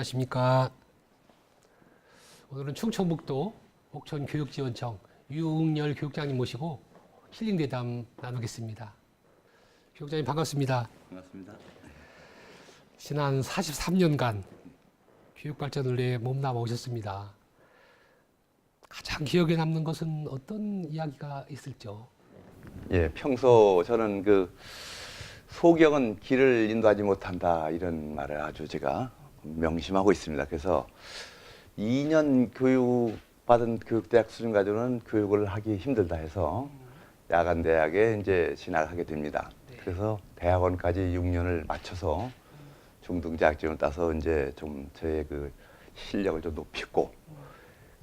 안녕하십니까. 오늘은 충청북도 옥천교육지원청 유응열 교육장님 모시고 힐링 대담 나누겠습니다. 교육장님 반갑습니다. 반갑습니다. 지난 43년간 교육 발전을 위해 몸담아 오셨습니다. 가장 기억에 남는 것은 어떤 이야기가 있을죠? 예, 평소 저는 소경은 길을 인도하지 못한다 이런 말을 아주 제가 명심하고 있습니다. 그래서 2년 교육받은 교육대학 수준 가지고는 교육을 하기 힘들다 해서 야간 대학에 이제 진학하게 됩니다. 그래서 대학원까지 6년을 마쳐서 중등 자격증을 따서 이제 좀 저의 실력을 좀 높였고,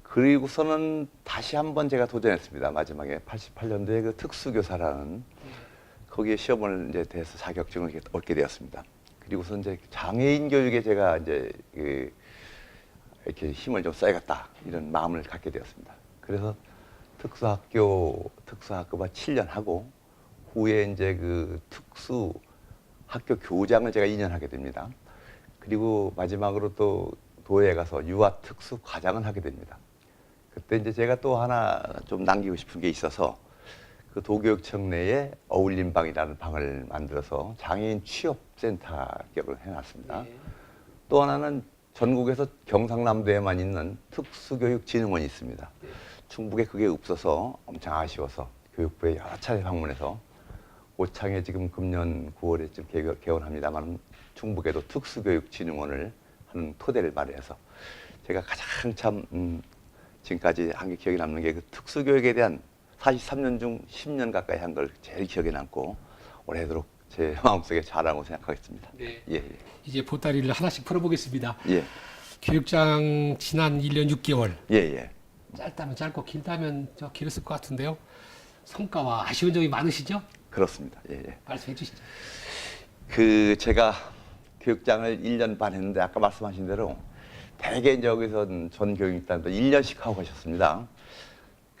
그리고서는 다시 한번 제가 도전했습니다. 마지막에 88년도에 특수교사라는 거기에 시험을 이제 대해서 자격증을 얻게 되었습니다. 그리고서 이제 장애인 교육에 제가 이제 이렇게 힘을 좀 써야겠다 이런 마음을 갖게 되었습니다. 그래서 특수학교만 7년 하고 후에 이제 특수학교 교장을 제가 2년 하게 됩니다. 그리고 마지막으로 또 도에 가서 유아 특수 과장을 하게 됩니다. 그때 이제 제가 또 하나 좀 남기고 싶은 게 있어서 도교육청 내에 어울림방이라는 방을 만들어서 장애인 취업센터 격을 해놨습니다. 또 하나는 전국에서 경상남도에만 있는 특수교육진흥원이 있습니다. 충북에 그게 없어서 엄청 아쉬워서 교육부에 여러 차례 방문해서 오창에 지금 금년 9월에쯤 개원합니다만 충북에도 특수교육진흥원을 하는 토대를 마련해서 제가 가장 참 지금까지 한 게 기억에 남는 게 특수교육에 대한 43년 중 10년 가까이 한 걸 제일 기억에 남고 오래도록 제 마음속에 자랑하고 생각하겠습니다. 네. 예. 이제 보따리를 하나씩 풀어보겠습니다. 예. 교육장 지난 1년 6개월. 예. 짧다면 짧고 길다면 길었을 것 같은데요. 성과와 아쉬운 점이 많으시죠? 그렇습니다. 예. 말씀해 주시죠. 제가 교육장을 1년 반 했는데 아까 말씀하신 대로 대개 이제 여기서 전 교육단도 1년씩 하고 가셨습니다.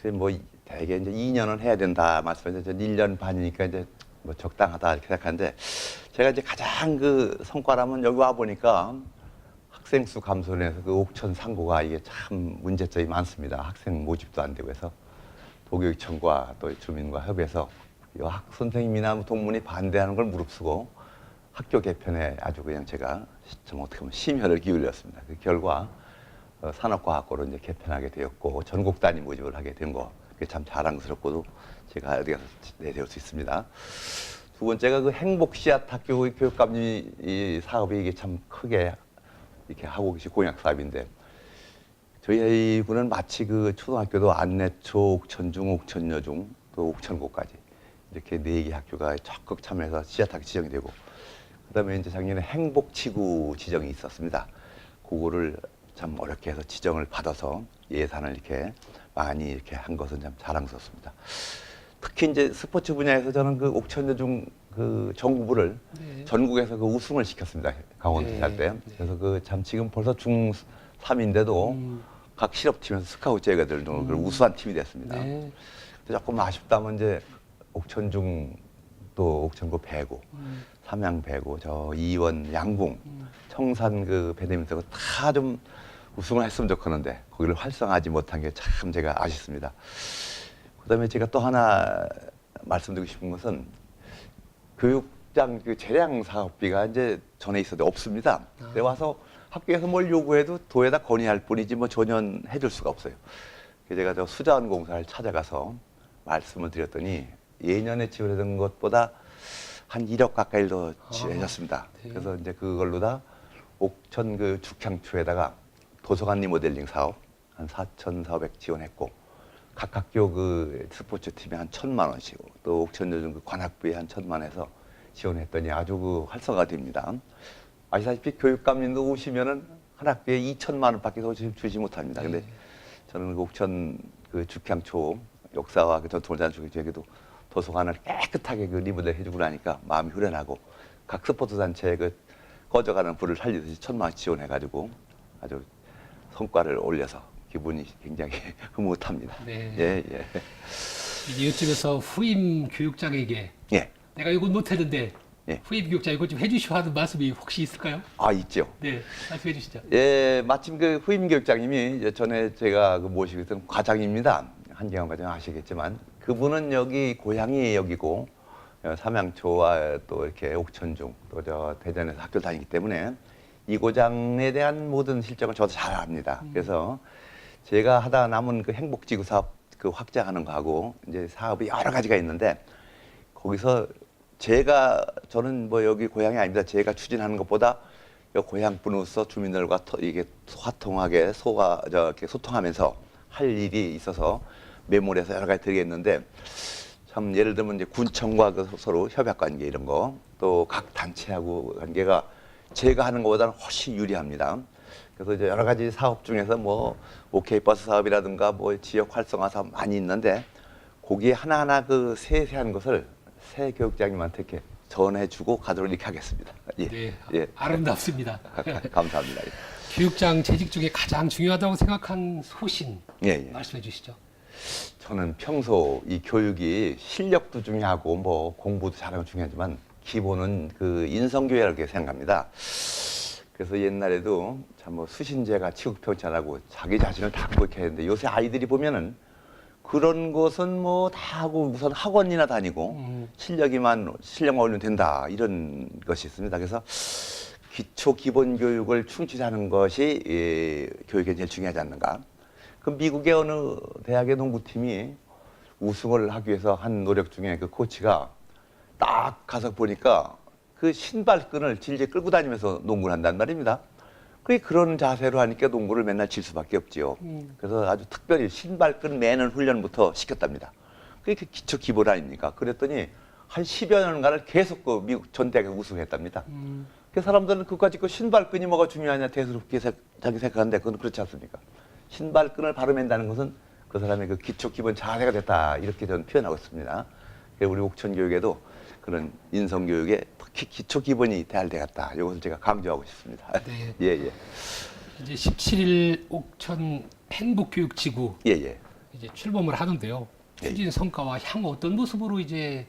그래 대개 이제 2년은 해야 된다 말씀하셨죠. 1년 반이니까 이제 적당하다 이렇게 생각하는데 제가 이제 가장 성과라면 여기 와 보니까 학생 수 감소로 해서 옥천 상고가 이게 참 문제점이 많습니다. 학생 모집도 안 되고 해서 도교육청과 또 주민과 협의해서 선생님이나 동문이 반대하는 걸 무릅쓰고 학교 개편에 아주 그냥 제가 좀 어떻게 보면 심혈을 기울였습니다. 그 결과 산업과학고로 이제 개편하게 되었고 전국 단위 모집을 하게 된 거 그게 참 자랑스럽고도 제가 어디 가서 내세울 수 있습니다. 두 번째가 행복 씨앗 학교 교육감리 이 사업이 이게 참 크게 이렇게 하고 계신 공약 사업인데 저희 군은 마치 초등학교도 안내초, 옥천중, 옥천여중 또 옥천고까지 이렇게 4개 학교가 적극 참여해서 씨앗학교 지정이 되고 그다음에 이제 작년에 행복지구 지정이 있었습니다. 그거를 참 어렵게 해서 지정을 받아서 예산을 이렇게 많이 이렇게 한 것은 참 자랑스럽습니다. 특히 이제 스포츠 분야에서 저는 옥천여중 정부를 전국에서 우승을 시켰습니다. 강원도 살 때. 그래서 참 지금 벌써 중3인데도 각 실업팀에서 스카우트 제거될 정도로 우수한 팀이 됐습니다. 조금 아쉽다면 이제 옥천중 또 옥천고 배구, 삼양 배구, 이원 양궁, 청산 배드민턴 다 좀 우승을 했으면 좋겠는데 거기를 활성화하지 못한 게 참 제가 아쉽습니다. 그다음에 제가 또 하나 말씀드리고 싶은 것은 교육장 재량 사업비가 이제 전에 있었는데 없습니다. 그래 와서 학교에서 뭘 요구해도 도에다 건의할 뿐이지 전혀 해줄 수가 없어요. 그래서 제가 수자원공사를 찾아가서 말씀을 드렸더니 예년에 지원했던 것보다 한 1억 가까이 더 지원해줬습니다. 그래서 이제 그걸로 다 옥천 죽향초에다가 도서관 리모델링 사업 한 4,400 지원했고 각 학교 스포츠 팀에 한 1,000만 원씩 또 옥천여중 관악부에 한 1,000만 해서 지원했더니 아주 활성화가 됩니다. 아시다시피 교육감님도 오시면은 한 학교에 2,000만 원밖에 더 주지 못합니다. 근데 저는 옥천 죽향초 역사와 전통을 자랑하기 위해서도 도서관을 깨끗하게 리모델 해주고 나니까 마음이 후련하고 각 스포츠 단체에 꺼져가는 불을 살리듯이 1,000만 원 지원해가지고 아주 성과를 올려서 기분이 굉장히 흐뭇합니다. 네. 이제 이쯤에서 후임 교육장에게 내가 이건 못했는데 예. 후임 교육자 이거 좀 해주시오 하는 말씀이 혹시 있을까요? 아, 있죠. 네, 말씀해 주시죠. 예, 마침 그 후임 교육장님이 이제 전에 제가 그 모시고 있던 과장입니다. 한경환 과장 아시겠지만 그분은 여기 고향이 여기고 삼양초와 또 이렇게 옥천중 또 저 대전에서 학교를 다니기 때문에 이 고장에 대한 모든 실정을 저도 잘 압니다. 그래서 제가 하다 남은 그 행복지구 사업 그 확장하는 거하고 이제 사업이 여러 가지가 있는데 거기서 저는 뭐 여기 고향이 아닙니다. 제가 추진하는 것보다 고향 분으로서 주민들과 이게 화통하게 이렇게 소통하면서 할 일이 있어서 메모리에서 여러 가지 드리겠는데 참 예를 들면 이제 군청과 그 서로 협약 관계 이런 거 또 각 단체하고 관계가 제가 하는 것보다는 훨씬 유리합니다. 그래서 이제 여러 가지 사업 중에서 뭐 오케이 버스 사업이라든가 뭐 지역 활성화 사업 많이 있는데 거기에 하나하나 그 세세한 것을 새 교육장님한테 이렇게 전해주고 가도록 이렇게 하겠습니다. 예. 네, 예. 아름답습니다. 감사합니다. 교육장 재직 중에 가장 중요하다고 생각한 소신 예, 예. 말씀해 주시죠. 저는 평소 이 교육이 실력도 중요하고 뭐 공부도 잘하는 건 중요하지만 기본은 그 인성교육이라고 생각합니다. 그래서 옛날에도 참 뭐 수신제가 치국평천하고 자기 자신을 닦고 이렇게 했는데 요새 아이들이 보면은 그런 것은 뭐 다 하고 우선 학원이나 다니고 실력만 올리면 된다 이런 것이 있습니다. 그래서 기초 기본 교육을 충실히 하는 것이 교육에 제일 중요하지 않는가. 그 미국의 어느 대학의 농구팀이 우승을 하기 위해서 한 노력 중에 그 코치가 딱 가서 보니까 그 신발끈을 질질 끌고 다니면서 농구를 한단 말입니다. 그런 자세로 하니까 농구를 맨날 질 수밖에 없지요. 그래서 아주 특별히 신발끈 매는 훈련부터 시켰답니다. 그게 기초 기본 아닙니까? 그랬더니 한 10여 년간을 계속 그 미국 전 대학에서 우승했답니다. 그 사람들은 그까짓 그 신발끈이 뭐가 중요하냐 대수롭게 자기 생각하는데 그건 그렇지 않습니까? 신발끈을 바로 맨다는 것은 그 사람의 그 기초 기본 자세가 됐다 이렇게 저는 표현하고 있습니다. 우리 옥천 교육에도 그런 인성 교육에 특히 기초 기본이 돼야 되겠다. 이것을 제가 강조하고 싶습니다. 네. 예, 예. 이제 17일 옥천 행복교육지구 예, 예. 이제 출범을 하는데요. 추진 성과와 향후 어떤 모습으로 이제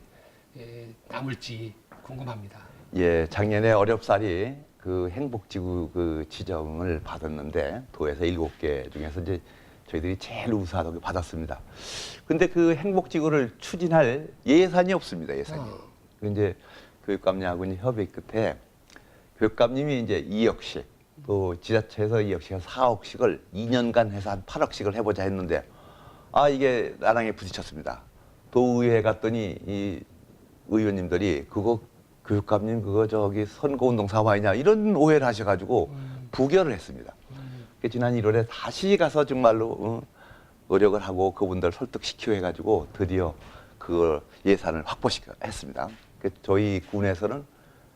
남을지 궁금합니다. 예, 작년에 어렵사리 그 행복지구 그 지정을 받았는데 도에서 7개 중에서 이제 저희들이 제일 우수하다고 받았습니다. 근데 그 행복지구를 추진할 예산이 없습니다. 예산이. 이제 교육감님하고 협의 끝에 교육감님이 이제 2억씩 또 지자체에서 2억씩 4억씩을 2년간 해서 한 8억씩을 해보자 했는데 이게 나랑에 부딪혔습니다. 도의회 갔더니 이 의원님들이 그거 교육감님 그거 저기 선거운동 사업 아니냐 이런 오해를 하셔가지고 부결을 했습니다. 지난 1월에 다시 가서 정말로 노력을 하고 그분들 설득시키고 해가지고 드디어 그 예산을 했습니다. 저희 군에서는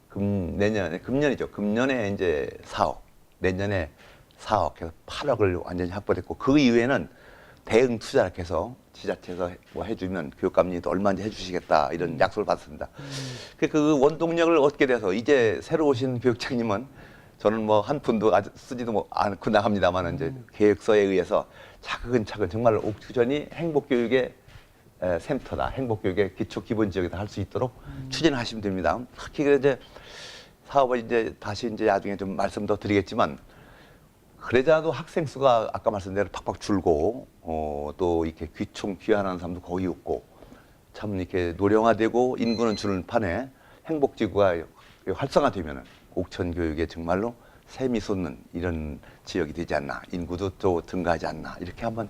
금년에 이제 4억, 내년에 4억 해서 8억을 완전히 확보됐고 그 이후에는 대응 투자를 해서 지자체에서 뭐 해주면 교육감님도 얼마인지 해주시겠다 이런 약속을 받았습니다. 그 원동력을 얻게 돼서 이제 새로 오신 교육장님은 저는 뭐 한 푼도 아직 쓰지도 않고 나갑니다만 이제 계획서에 의해서 차근차근 정말 옥천이 행복교육의 센터다, 행복교육의 기초 기본 지역이다 할 수 있도록 추진하시면 됩니다. 특히 이제 사업을 이제 다시 이제 나중에 좀 말씀 더 드리겠지만 그러자도 학생 수가 아까 말씀대로 팍팍 줄고 또 이렇게 귀하는 사람도 거의 없고 참 이렇게 노령화되고 인구는 주는 판에 행복지구가 활성화되면은 옥천 교육에 정말로 샘이 솟는 이런 지역이 되지 않나, 인구도 또 증가하지 않나 이렇게 한번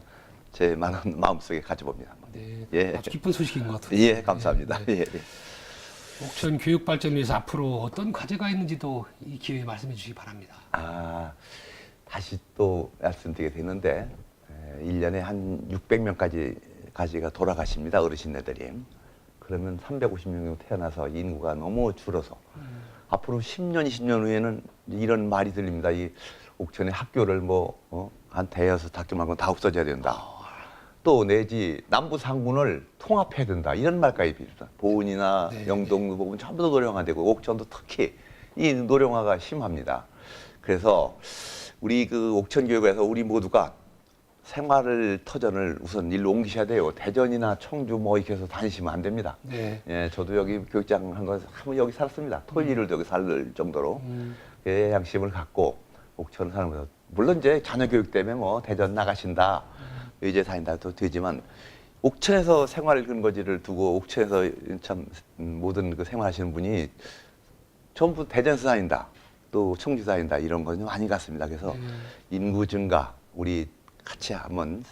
제 마음속에 가져봅니다. 네, 예. 아주 기쁜 소식인 것 같아요. 예, 감사합니다. 네. 예. 옥천 교육 발전을 위해서 앞으로 어떤 과제가 있는지도 이 기회에 말씀해 주시기 바랍니다. 다시 또 말씀드리게 되는데 1년에 한 600명까지가 돌아가십니다. 어르신네들이. 그러면 350명 정도 태어나서 인구가 너무 줄어서 앞으로 10년, 20년 후에는 이런 말이 들립니다. 이 옥천의 학교를 한 대여섯 학교 말고 다 없어져야 된다. 또 내지 남부 상군을 통합해야 된다. 이런 말까지 비슷합니다. 보은이나 영동 부분 전부 다 노령화되고 옥천도 특히 이 노령화가 심합니다. 그래서 우리 그 옥천 교육에서 우리 모두가 생활을 터전을 우선 일로 옮기셔야 돼요. 대전이나 청주 뭐 이렇게 해서 다니시면 안 됩니다. 네. 예, 저도 여기 교육장 한 거 한번 여기 살았습니다. 토일을 여기 살 정도로 예, 양심을 갖고 옥천을 사는 거죠. 물론 이제 자녀 교육 때문에 뭐 대전 나가신다, 의제 다닌다도 되지만 옥천에서 생활 근거지를 두고 옥천에서 참 모든 그 생활하시는 분이 전부 대전에서 다닌다, 또 청주에서 다닌다 이런 건 많이 갔습니다. 그래서 인구 증가 우리 같이 한번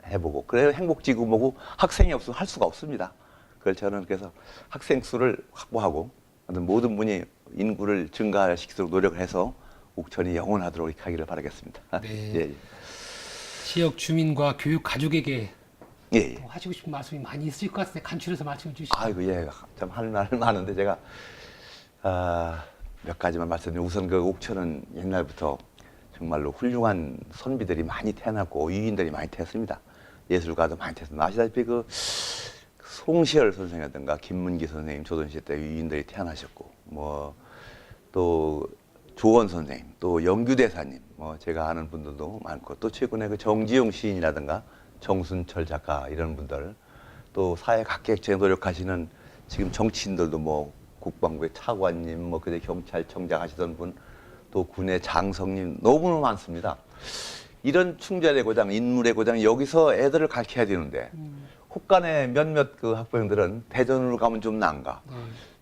해보고 그래야 행복지구 뭐고 학생이 없으면 할 수가 없습니다. 그걸 저는 그래서 학생 수를 확보하고 모든 분이 인구를 증가시키도록 노력을 해서 옥천이 영원하도록 이렇게 하기를 바라겠습니다. 네. 예, 지역 주민과 교육 가족에게 예. 예. 또 하시고 싶은 말씀이 많이 있으실 것 같은데 간추려서 말씀해 주시죠. 아이고 예, 참 할 말 많은데 제가 몇 가지만 말씀드리면 우선 그 옥천은 옛날부터 정말로 훌륭한 선비들이 많이 태어났고 유인들이 많이 태었습니다. 예술가도 많이 태었습니다. 아시다시피 그 송시열 선생이라든가 김문기 선생님 조선시대 때 유인들이 태어나셨고 뭐 또 조원 선생님 또 영규대사님 뭐 제가 아는 분들도 많고 또 최근에 그 정지용 시인이라든가 정순철 작가 이런 분들 또 사회 각계획정에 노력하시는 지금 정치인들도 뭐 국방부의 차관님 뭐 그때 경찰청장 하시던 분 또 군의 장성님 너무너무 많습니다. 이런 충절의 고장, 인물의 고장 여기서 애들을 가르쳐야 되는데 혹간에 몇몇 그 학부형들은 대전으로 가면 좀 난가,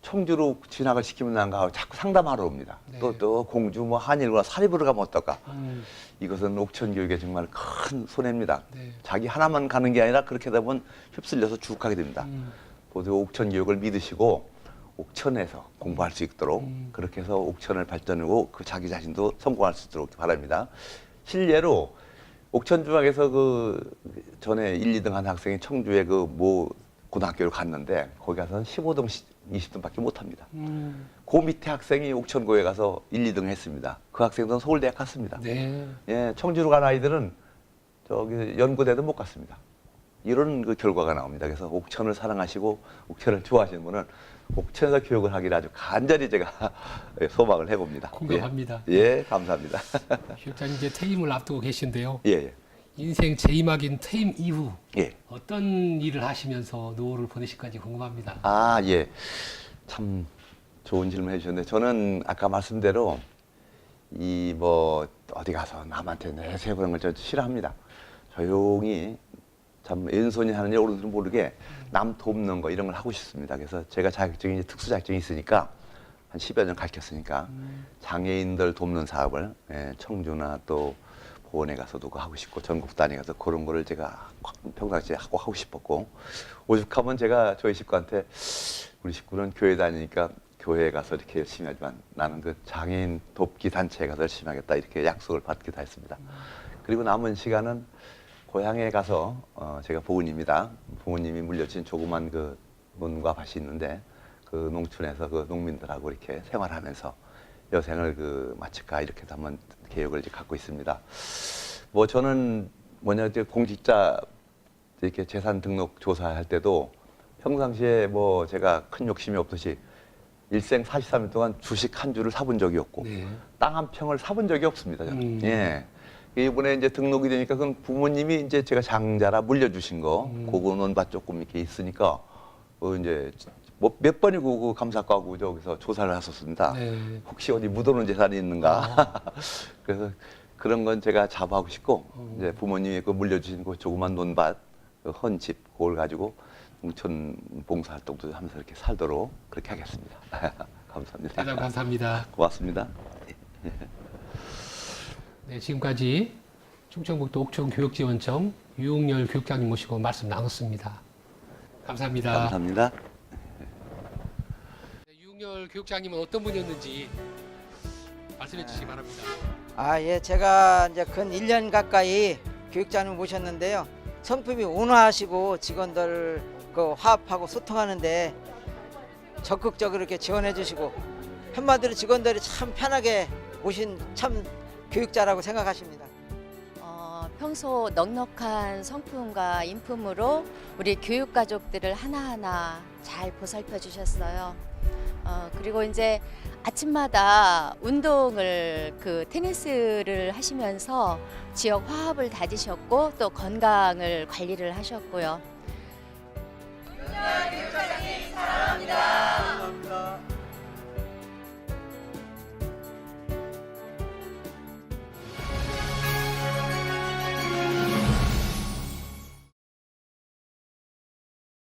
청주로 진학을 시키면 난가 하고 자꾸 상담하러 옵니다. 네. 또 공주 뭐 한일과 사립으로 가면 어떨까? 이것은 옥천 교육에 정말 큰 손해입니다. 네. 자기 하나만 가는 게 아니라 그렇게 되다 보면 휩쓸려서 죽하게 됩니다. 모두 옥천 교육을 믿으시고 옥천에서 공부할 수 있도록 그렇게 해서 옥천을 발전하고 그 자기 자신도 성공할 수 있도록 바랍니다. 실례로 옥천 중학에서 그 전에 1, 2등 한 학생이 청주에 그 모 고등학교를 갔는데 거기 가서는 15등, 20등밖에 못 합니다. 그 밑에 학생이 옥천고에 가서 1, 2등 했습니다. 그 학생들은 서울대학 갔습니다. 네. 예, 청주로 간 아이들은 저기 연고대도 못 갔습니다. 이런 그 결과가 나옵니다. 그래서 옥천을 사랑하시고 옥천을 좋아하시는 분은 옥천에서 교육을 하기를 아주 간절히 제가 소망을 해봅니다. 공감합니다. 예, 감사합니다. 교육장님 이제 퇴임을 앞두고 계신데요. 예, 예. 인생 제2막인 퇴임 이후 예. 어떤 일을 하시면서 노후를 보내실까지 궁금합니다. 아, 예. 참 좋은 질문 해주셨는데 저는 아까 말씀대로 이 뭐 어디 가서 남한테 내세우는 걸 저 싫어합니다. 조용히 참 왼손이 하는 일 오른손이 모르게 남 돕는 거 이런 걸 하고 싶습니다. 그래서 제가 자격증이 특수 자격증이 있으니까 한 10여 년 가르쳤으니까 장애인들 돕는 사업을 예, 청주나 또 보원에 가서도 하고 싶고 전국 단위 가서 그런 거를 제가 평상시에 하고 싶었고 오죽하면 제가 저희 식구한테 우리 식구는 교회 다니니까 교회에 가서 이렇게 열심히 하지만 나는 그 장애인 돕기 단체에 가서 열심히 하겠다 이렇게 약속을 받기도 했습니다. 그리고 남은 시간은 고향에 가서 제가 부모님입니다. 부모님이 물려주신 조그만 그 논과 밭이 있는데 그 농촌에서 그 농민들하고 이렇게 생활하면서 여생을 그 마칠까 이렇게 한번 계획을 이제 갖고 있습니다. 뭐 저는 뭐냐 이제 공직자 이렇게 재산 등록 조사할 때도 평상시에 뭐 제가 큰 욕심이 없듯이 일생 43일 동안 주식 한 주를 사본 적이 없고 네. 땅 한 평을 사본 적이 없습니다. 저는. 예. 이번에 이제 등록이 되니까 그건 부모님이 이제 제가 장자라 물려주신 거, 그거 논밭 조금 이렇게 있으니까, 이제 뭐 몇 번이고 그 감사과고 저기서 조사를 했었습니다. 네. 혹시 어디 묻어놓은 재산이 있는가. 그래서 그런 건 제가 자부하고 싶고, 이제 부모님이 그 물려주신 그 조그만 논밭, 그 헌집, 그걸 가지고 농촌 봉사활동도 하면서 이렇게 살도록 그렇게 하겠습니다. 감사합니다. 대단히 감사합니다. 고맙습니다. 네, 지금까지 충청북도 옥천교육지원청 유용열 교육장님 모시고 말씀 나눴습니다. 감사합니다. 감사합니다. 네, 유용열 교육장님은 어떤 분이었는지 말씀해 주시기 바랍니다. 아, 예, 제가 이제 근 1년 가까이 교육장을 모셨는데요. 성품이 온화하시고 직원들 그 화합하고 소통하는데 적극적으로 이렇게 지원해 주시고 한마디로 직원들이 참 편하게 모신 참 교육자라고 생각하십니다. 평소 넉넉한 성품과 인품으로 우리 교육 가족들을 하나하나 잘 보살펴 주셨어요. 그리고 이제 아침마다 운동을 테니스를 하시면서 지역 화합을 다지셨고 또 건강을 관리를 하셨고요.